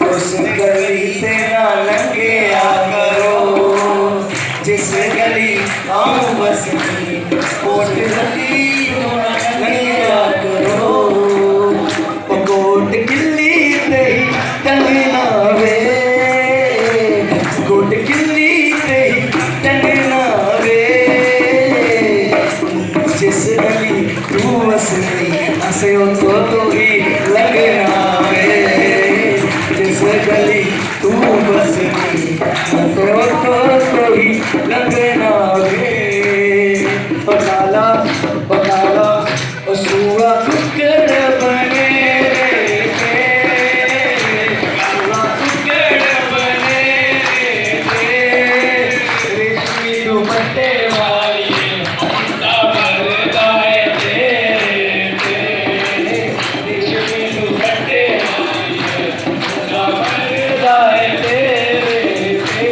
उस गली से ना लंघे आ करो, जिस गली आऊं बसनी कोट गली लंघे आ करो। कोट किल्ली ते ही टंगना वे, कोट किल्ली ते ही टंगना वे, जिस गली तू बसनी हंसे तो ही लगना वे, जिस गली तू बसनी तो ही लगना वे। पकाला सुआ कुकर बने थे, सुआ कुकर बने थे, रेशमी दुपट्टे वाली मरदाए तेरे थे, रेशमी दुपट्टे वाली मरदाए तेरे थे।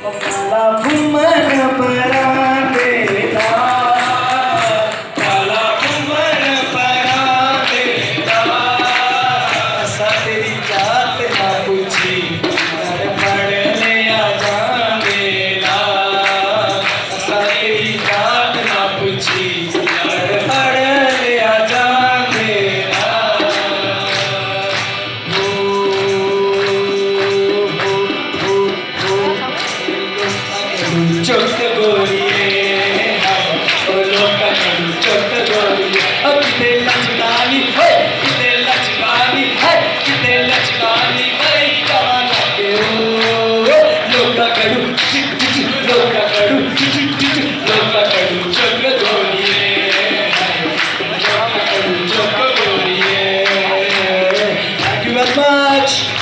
काला घुमर परांदेला, काला घुमर परांदेला, असा तेरी जात ना पूछी घर पढ़ लिया जांदेला, असा तेरी जात ना पूछी घर पढ़ लिया जांदेला। चोट गोरिये ओ लोका करू चोट गोरिये, अब किते लचकानी है, किते लचकानी है, किते लचकानी है, जाना के ओ लोका करू लोका करू लोका करू चोट गोरिये, लोका करू चोट गोरिये। Thank you very much.